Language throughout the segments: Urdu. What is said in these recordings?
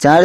4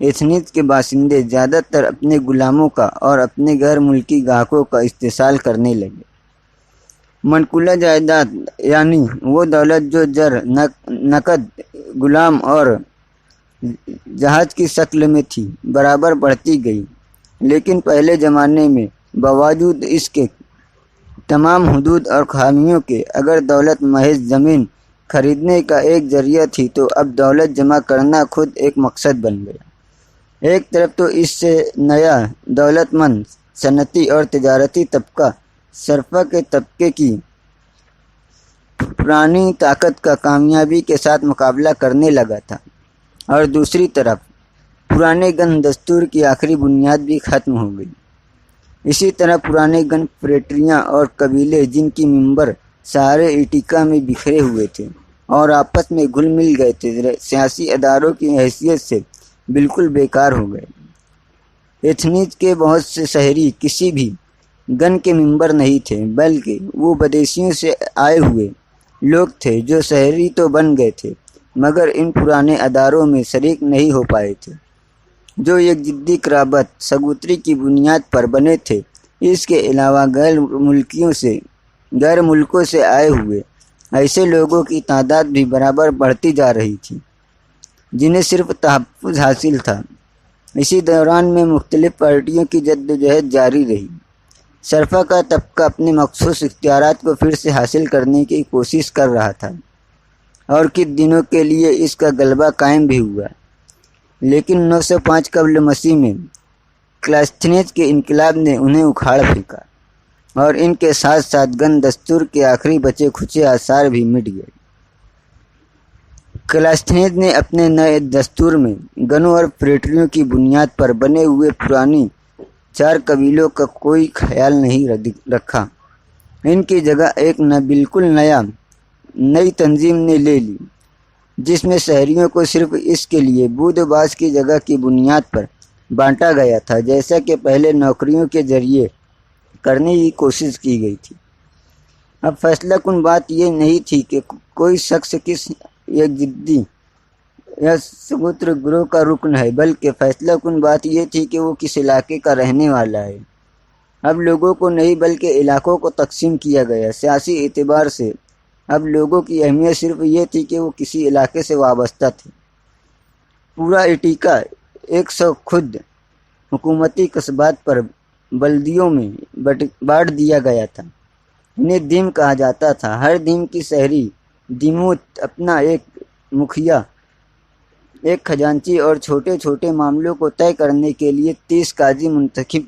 ایتھنز کے باشندے زیادہ تر اپنے غلاموں کا اور اپنے غیر ملکی گاہکوں کا استحصال کرنے لگے۔ منقولہ جائیداد یعنی وہ دولت جو زر، نقد، غلام اور جہاز کی شکل میں تھی، برابر بڑھتی گئی، لیکن پہلے زمانے میں باوجود اس کے تمام حدود اور خامیوں کے اگر دولت محض زمین خریدنے کا ایک ذریعہ تھی تو اب دولت جمع کرنا خود ایک مقصد بن گیا۔ ایک طرف تو اس سے نیا دولت مند صنعتی اور تجارتی طبقہ صرفہ کے طبقے کی پرانی طاقت کا کامیابی کے ساتھ مقابلہ کرنے لگا تھا، اور دوسری طرف پرانے گن دستور کی آخری بنیاد بھی ختم ہو گئی۔ اسی طرح پرانے گن فریٹریاں اور قبیلے جن کی ممبر سارے ایٹیکا میں بکھرے ہوئے تھے اور آپس میں گھل مل گئے تھے، سیاسی اداروں کی حیثیت سے بالکل بیکار ہو گئے۔ ایتھنز کے بہت سے شہری کسی بھی گن کے ممبر نہیں تھے، بلکہ وہ بدیسیوں سے آئے ہوئے لوگ تھے جو شہری تو بن گئے تھے مگر ان پرانے اداروں میں شریک نہیں ہو پائے تھے جو ایک جدی قرابت سگوتری کی بنیاد پر بنے تھے۔ اس کے علاوہ غیر ملکوں سے آئے ہوئے ایسے لوگوں کی تعداد بھی برابر بڑھتی جا رہی تھی جنہیں صرف تحفظ حاصل تھا۔ اسی دوران میں مختلف پارٹیوں کی جدوجہد جاری رہی۔ صرفہ کا طبقہ اپنے مخصوص اختیارات کو پھر سے حاصل کرنے کی کوشش کر رہا تھا اور کچھ دنوں کے لیے اس کا غلبہ قائم بھی ہوا، لیکن 905 قبل مسیح میں کلاسٹھینز کے انقلاب نے انہیں اکھاڑ پھینکا اور ان کے ساتھ ساتھ گن دستور کے آخری بچے کھچے آثار بھی مٹ گئے۔ کلاسٹھینز نے اپنے نئے دستور میں گنوں اور فریٹریوں کی بنیاد پر بنے ہوئے پرانی 4 قبیلوں کا کوئی خیال نہیں رکھا۔ ان کی جگہ ایک بالکل نئی تنظیم نے لے لی جس میں شہریوں کو صرف اس کے لیے بود و باس کی جگہ کی بنیاد پر بانٹا گیا تھا جیسا کہ پہلے نوکریوں کے ذریعے کرنے کی کوشش کی گئی تھی۔ اب فیصلہ کن بات یہ نہیں تھی کہ کوئی شخص کس ایک جدی یا سگوتر گروہ کا رکن ہے، بلکہ فیصلہ کن بات یہ تھی کہ وہ کس علاقے کا رہنے والا ہے۔ اب لوگوں کو نہیں بلکہ علاقوں کو تقسیم کیا گیا۔ سیاسی اعتبار سے اب لوگوں کی اہمیت صرف یہ تھی کہ وہ کسی علاقے سے وابستہ تھے۔ پورا ایٹیکا 100 خود حکومتی قصبات پر بلدیوں میں بانٹ دیا گیا تھا۔ انہیں دیم کہا جاتا تھا۔ ہر دیم کی شہری دیموت اپنا ایک مکھیا، ایک خزانچی اور چھوٹے چھوٹے معاملوں کو طے کرنے کے لیے 30 قاضی منتخب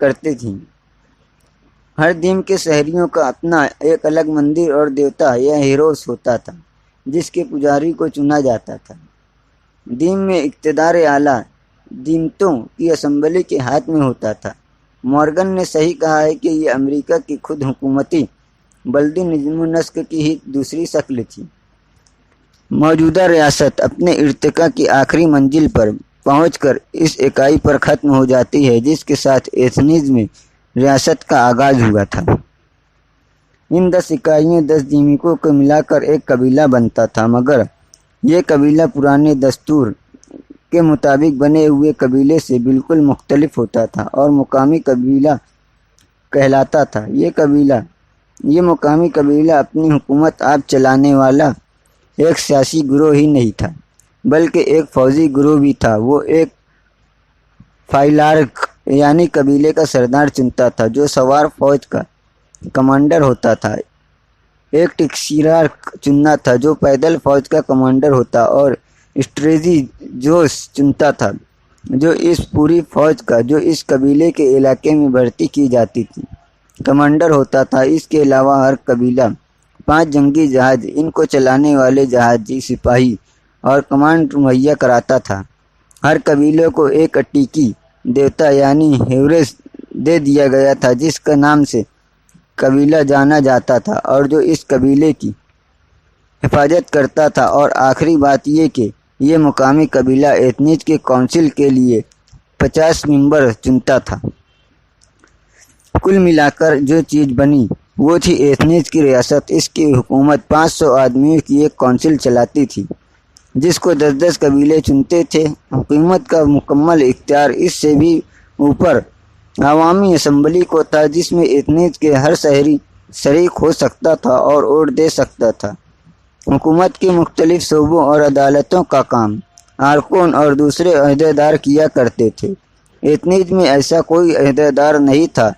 کرتے تھیں۔ ہر دیم کے شہریوں کا اپنا ایک الگ مندر اور دیوتا یا ہیروس ہوتا تھا جس کے پجاری کو چنا جاتا تھا۔ دیم میں اقتدار اعلیٰ دیمتوں کی اسمبلی کے ہاتھ میں ہوتا تھا۔ مورگن نے صحیح کہا ہے کہ یہ امریکہ کی خود حکومتی بلدی نظم و نسق کی ہی دوسری شکل تھی۔ موجودہ ریاست اپنے ارتقاء کی آخری منزل پر پہنچ کر اس اکائی پر ختم ہو جاتی ہے جس کے ساتھ ایتھنز میں ریاست کا آغاز ہوا تھا۔ ان 10 اکائیوں 10 دیمکوں کو ملا کر ایک قبیلہ بنتا تھا، مگر یہ قبیلہ پرانے دستور کے مطابق بنے ہوئے قبیلے سے بالکل مختلف ہوتا تھا اور مقامی قبیلہ کہلاتا تھا۔ یہ مقامی قبیلہ اپنی حکومت آپ چلانے والا ایک سیاسی گروہ ہی نہیں تھا بلکہ ایک فوجی گروہ بھی تھا۔ وہ ایک فائلارک یعنی قبیلے کا سردار چنتا تھا جو سوار فوج کا کمانڈر ہوتا تھا، ایک ٹکسیرارک چننا تھا جو پیدل فوج کا کمانڈر ہوتا اور اسٹریجی جوش چنتا تھا جو اس پوری فوج کا جو اس قبیلے کے علاقے میں بھرتی کی جاتی تھی کمانڈر ہوتا تھا۔ اس کے علاوہ ہر قبیلہ 5 جنگی جہاز، ان کو چلانے والے جہازی سپاہی اور کمانڈ مہیا کراتا تھا۔ ہر قبیلے کو ایک اٹیکی دیوتا یعنی ہیروس دے دیا گیا تھا جس کا نام سے قبیلہ جانا جاتا تھا اور جو اس قبیلے کی حفاظت کرتا تھا۔ اور آخری بات یہ کہ یہ مقامی قبیلہ ایتھنز کے کونسل کے لیے 50 ممبر چنتا تھا۔ کل ملا کر جو چیز بنی وہ تھی ایتھنز کی ریاست۔ اس کی حکومت 500 آدمیوں کی ایک کونسل چلاتی تھی جس کو 10 قبیلے چنتے تھے۔ حکومت کا مکمل اختیار اس سے بھی اوپر عوامی اسمبلی کو تھا، جس میں ایتھنز کے ہر شہری شریک ہو سکتا تھا اور ووٹ دے سکتا تھا۔ حکومت کے مختلف شعبوں اور عدالتوں کا کام ارکان اور دوسرے عہدیدار کیا کرتے تھے۔ ایتھنز میں ایسا کوئی عہدیدار نہیں تھا